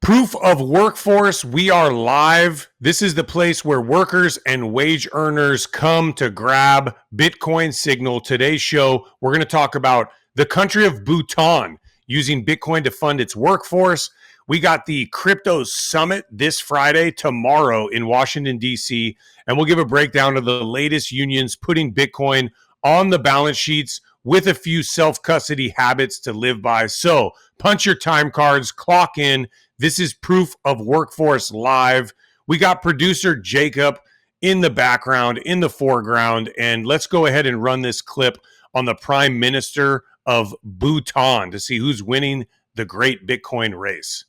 Proof of workforce, we are live. This is the place where workers and wage earners come to grab Bitcoin signal. Today's show, we're going to talk about the country of Bhutan using Bitcoin to fund its workforce. We got the crypto summit this Friday, tomorrow in Washington, D.C., and we'll give a breakdown of the latest unions putting Bitcoin on the balance sheets with a few self-custody habits to live by. So punch your time cards, clock in. This is Proof of Workforce Live. We got producer Jacob in the background, in the foreground, and let's go ahead and run this clip on the Prime Minister of Bhutan to see who's winning the great Bitcoin race.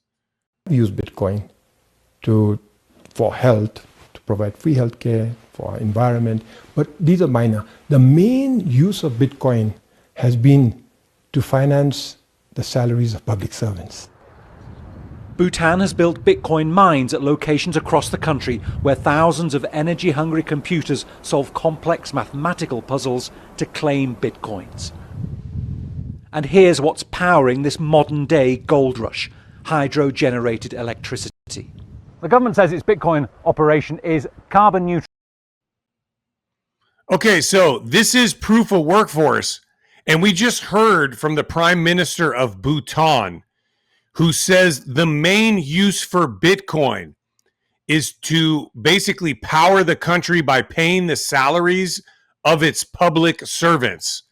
Use Bitcoin for health, to provide free healthcare, for environment, but these are minor. The main use of Bitcoin has been to finance the salaries of public servants. Bhutan has built Bitcoin mines at locations across the country where thousands of energy-hungry computers solve complex mathematical puzzles to claim Bitcoins. And here's what's powering this modern-day gold rush: hydro-generated electricity. The government says its Bitcoin operation is carbon neutral. Okay, so this is Proof of Workforce, and we just heard from the Prime Minister of Bhutan, who says the main use for Bitcoin is to basically power the country by paying the salaries of its public servants.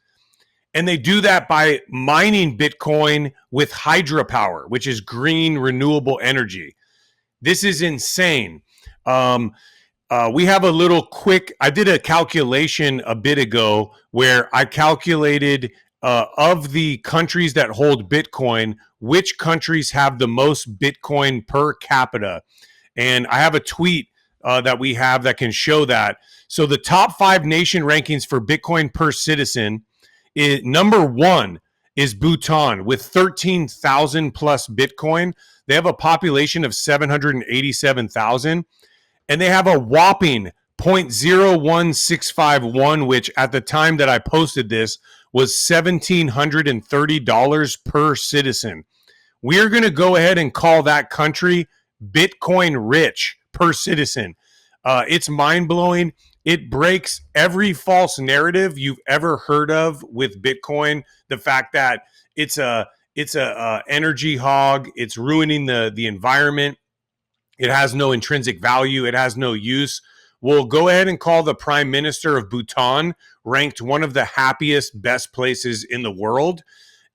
And they do that by mining Bitcoin with hydropower, which is green renewable energy. This is insane. We have a little quick, I did a calculation a bit ago where I calculated of the countries that hold Bitcoin, which countries have the most Bitcoin per capita. And I have a tweet that we have that can show that. So the top 5 nation rankings for Bitcoin per citizen, number 1 is Bhutan with 13,000 plus Bitcoin. They have a population of 787,000, and they have a whopping 0.01651, which at the time that I posted this was $1,730 per citizen. We're going to go ahead and call that country Bitcoin rich per citizen. It's mind-blowing. It breaks every false narrative you've ever heard of with Bitcoin. The fact that it's a energy hog, it's ruining the environment. It has no intrinsic value. It has no use. We'll go ahead and call the Prime Minister of Bhutan ranked one of the happiest, best places in the world,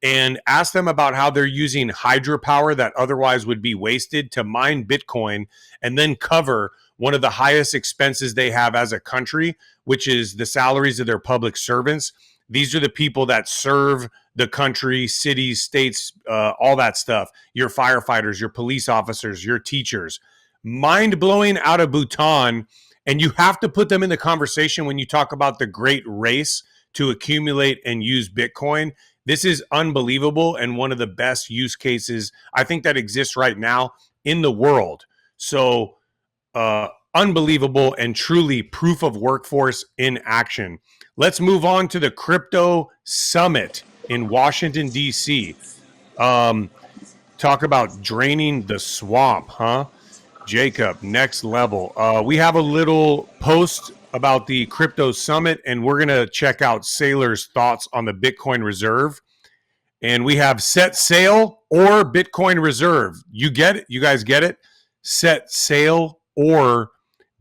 and ask them about how they're using hydropower that otherwise would be wasted to mine Bitcoin and then cover one of the highest expenses they have as a country, which is the salaries of their public servants. These are the people that serve the country, cities, states, all that stuff. Your firefighters, your police officers, your teachers. Mind-blowing out of Bhutan. And you have to put them in the conversation when you talk about the great race to accumulate and use Bitcoin. This is unbelievable and one of the best use cases I think that exists right now in the world. So unbelievable and truly proof of workforce in action. Let's move on to the crypto summit in Washington, D.C. Talk about draining the swamp, huh? Jacob, next level. We have a little post about the crypto summit, and we're going to check out Saylor's thoughts on the Bitcoin reserve. And we have set sail or Bitcoin reserve. You get it? You guys get it? Set sail or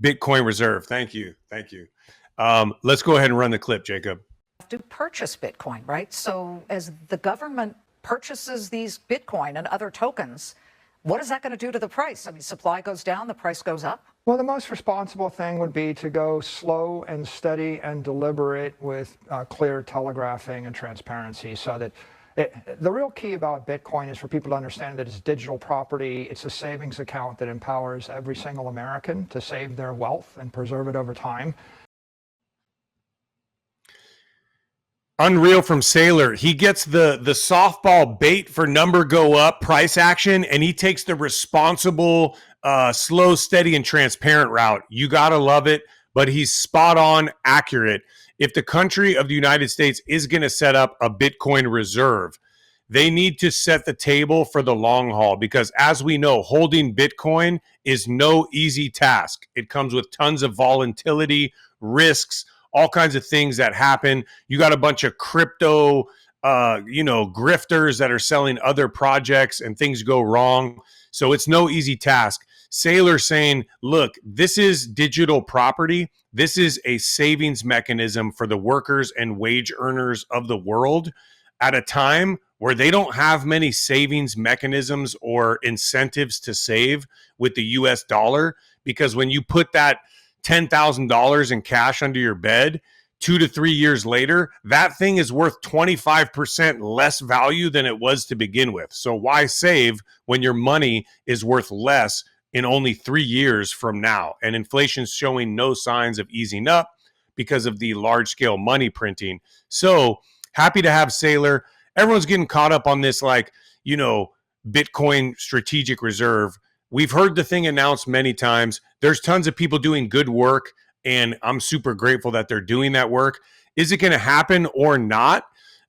Bitcoin reserve. Thank you. Thank you. Let's go ahead and run the clip, Jacob. To purchase Bitcoin, right? So as the government purchases these Bitcoin and other tokens, what is that going to do to the price? I mean, supply goes down, the price goes up? Well, the most responsible thing would be to go slow and steady and deliberate with clear telegraphing and transparency, so that the real key about Bitcoin is for people to understand that it's digital property. It's a savings account that empowers every single American to save their wealth and preserve it over time. Unreal from Saylor. He gets the softball bait for number go up price action, and he takes the responsible, slow, steady, and transparent route. You got to love it, but he's spot on accurate. If the country of the United States is going to set up a Bitcoin reserve, they need to set the table for the long haul, because as we know, holding Bitcoin is no easy task. It comes with tons of volatility, risks, all kinds of things that happen. You got a bunch of crypto, grifters that are selling other projects and things go wrong. So it's no easy task. Saylor saying, look, this is digital property. This is a savings mechanism for the workers and wage earners of the world at a time where they don't have many savings mechanisms or incentives to save with the US dollar. Because when you put that $10,000 in cash under your bed, 2 to 3 years later, that thing is worth 25% less value than it was to begin with. So why save when your money is worth less in only 3 years from now? And inflation's showing no signs of easing up because of the large scale money printing. So happy to have Saylor. Everyone's getting caught up on this, Bitcoin strategic reserve. We've heard the thing announced many times. There's tons of people doing good work, and I'm super grateful that they're doing that work. Is it going to happen or not?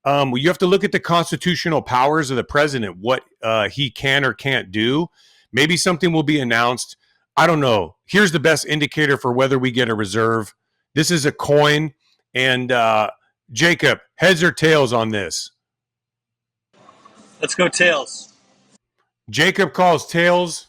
You have to look at the constitutional powers of the president, what he can or can't do. Maybe something will be announced. I don't know. Here's the best indicator for whether we get a reserve. This is a coin. And Jacob, heads or tails on this? Let's go tails. Jacob calls tails.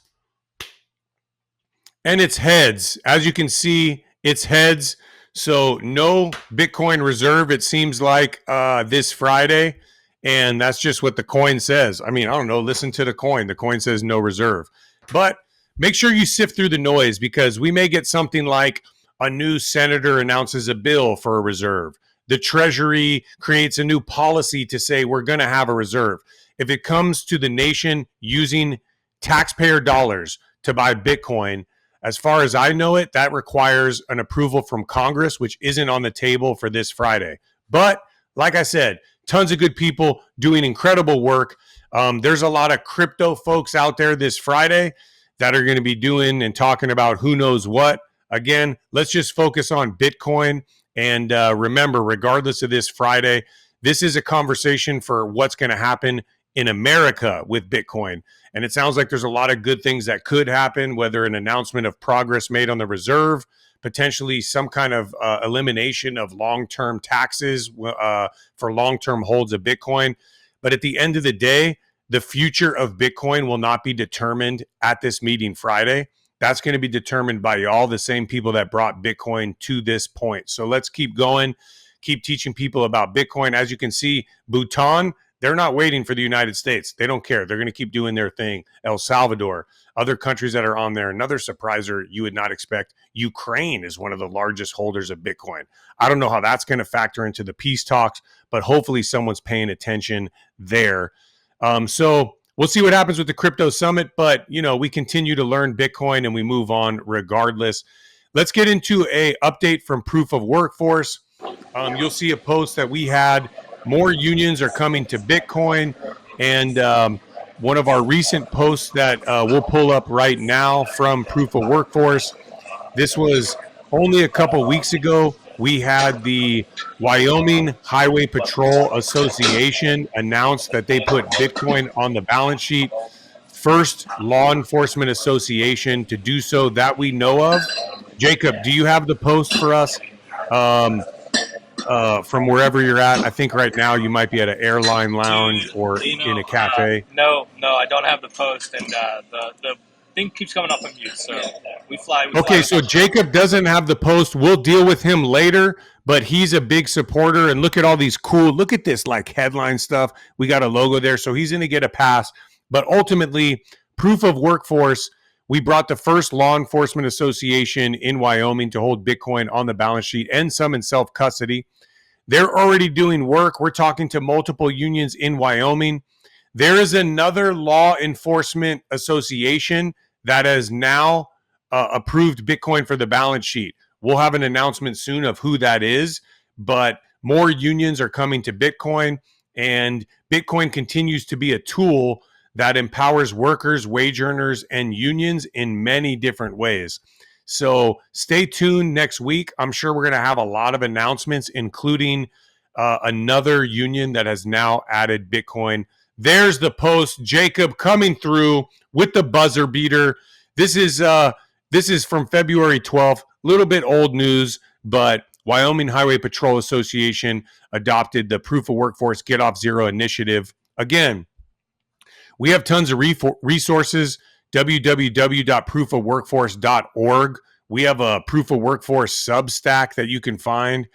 And it's heads. As you can see, it's heads. So no Bitcoin reserve, it seems like, this Friday. And that's just what the coin says. I mean, I don't know. Listen to the coin. The coin says no reserve. But make sure you sift through the noise, because we may get something like a new senator announces a bill for a reserve. The Treasury creates a new policy to say we're going to have a reserve. If it comes to the nation using taxpayer dollars to buy Bitcoin, as far as I know it, that requires an approval from Congress, which isn't on the table for this Friday. But like I said, tons of good people doing incredible work. There's a lot of crypto folks out there this Friday that are going to be doing and talking about who knows what. Again, let's just focus on Bitcoin. And remember, regardless of this Friday, this is a conversation for what's going to happen in America with Bitcoin. And it sounds like there's a lot of good things that could happen, whether an announcement of progress made on the reserve, potentially some kind of elimination of long-term taxes for long-term holds of Bitcoin. But at the end of the day, the future of Bitcoin will not be determined at this meeting Friday. That's going to be determined by all the same people that brought Bitcoin to this point. So let's keep going, keep teaching people about Bitcoin. As you can see, Bhutan, they're not waiting for the United States. They don't care. They're going to keep doing their thing. El Salvador, other countries that are on there. Another surpriser you would not expect, Ukraine is one of the largest holders of Bitcoin. I don't know how that's going to factor into the peace talks, but hopefully someone's paying attention there. So we'll see what happens with the crypto summit, but we continue to learn Bitcoin and we move on regardless. Let's get into a update from Proof of Workforce. You'll see a post that we had. More unions are coming to Bitcoin, and one of our recent posts that we'll pull up right now from Proof of Workforce. This was only a couple weeks ago. We had the Wyoming Highway Patrol Association announce that they put Bitcoin on the balance sheet. First law enforcement association to do so that we know of. Jacob, do you have the post for us from wherever you're at? I think right now you might be at an airline lounge or in a cafe. No, I don't have the post, and the thing keeps coming up on mute. So we fly. Okay, so Jacob doesn't have the post. We'll deal with him later, but he's a big supporter. And look at all these look at this like headline stuff. We got a logo there, so he's going to get a pass. But ultimately, Proof of Workforce, we brought the first law enforcement association in Wyoming to hold Bitcoin on the balance sheet and some in self-custody. They're already doing work. We're talking to multiple unions in Wyoming. There is another law enforcement association that has now approved Bitcoin for the balance sheet. We'll have an announcement soon of who that is, but more unions are coming to Bitcoin, and Bitcoin continues to be a tool that empowers workers, wage earners, and unions in many different ways. So stay tuned next week. I'm sure we're going to have a lot of announcements, including another union that has now added Bitcoin There's the post. Jacob coming through with the buzzer beater. This is from February 12th. A little bit old news, but Wyoming Highway Patrol Association adopted the Proof of Workforce Get Off Zero initiative. Again, we have tons of resources. www.proofofworkforce.org. We have a Proof of Workforce Substack that you can find.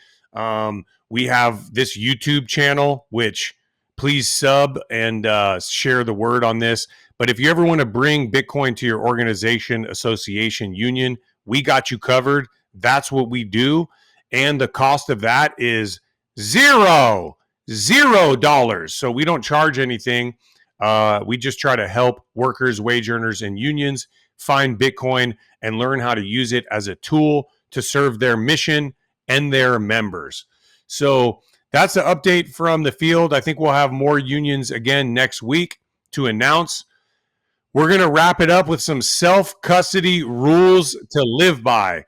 We have this YouTube channel, which please sub and share the word on this. But if you ever want to bring Bitcoin to your organization, association, union, we got you covered. That's what we do. And the cost of that is $0. So we don't charge anything. We just try to help workers, wage earners, and unions find Bitcoin and learn how to use it as a tool to serve their mission and their members. So that's the update from the field. I think we'll have more unions again next week to announce. We're going to wrap it up with some self-custody rules to live by.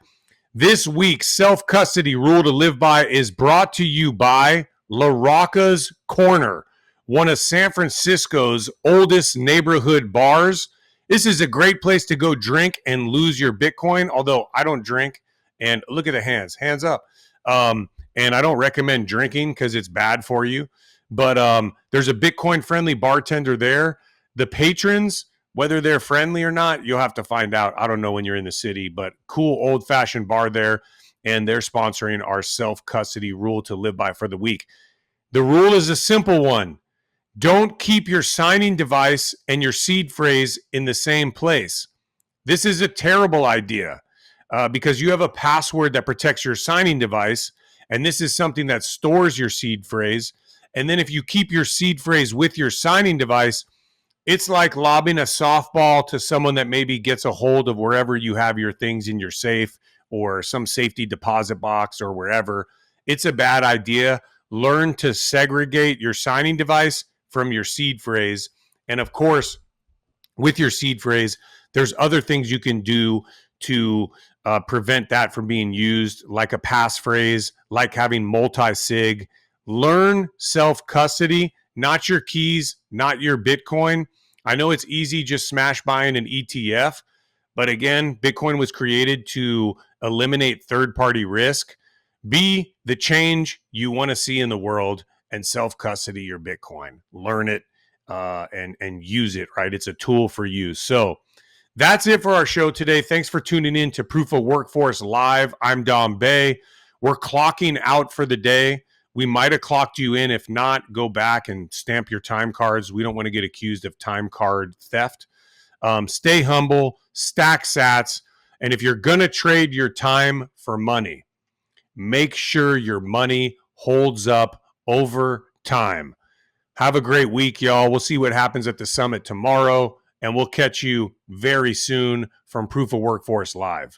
This week's self-custody rule to live by is brought to you by La Rocca's Corner, one of San Francisco's oldest neighborhood bars. This is a great place to go drink and lose your Bitcoin, although I don't drink. And look at the hands up. And I don't recommend drinking because it's bad for you. But there's a Bitcoin-friendly bartender there. The patrons, whether they're friendly or not, you'll have to find out. I don't know when you're in the city, but cool old-fashioned bar there. And they're sponsoring our self-custody rule to live by for the week. The rule is a simple one. Don't keep your signing device and your seed phrase in the same place. This is a terrible idea because you have a password that protects your signing device, and this is something that stores your seed phrase. And then if you keep your seed phrase with your signing device, it's like lobbing a softball to someone that maybe gets a hold of wherever you have your things in your safe or some safety deposit box or wherever. It's a bad idea. Learn to segregate your signing device from your seed phrase. And of course, with your seed phrase, there's other things you can do to prevent that from being used, like a passphrase, like having multi-sig. Learn self-custody, not your keys, not your Bitcoin. I know it's easy just smash buying an ETF, but again, Bitcoin was created to eliminate third-party risk. Be the change you want to see in the world and self-custody your Bitcoin. Learn it and use it, right? It's a tool for you. So that's it for our show today. Thanks for tuning in to Proof of Workforce Live. I'm Dom Bay. We're clocking out for the day. We might have clocked you in. If not, go back and stamp your time cards. We don't want to get accused of time card theft. Stay humble, stack sats, and if you're going to trade your time for money, make sure your money holds up over time. Have a great week, y'all. We'll see what happens at the summit tomorrow, and we'll catch you very soon from Proof of Workforce Live.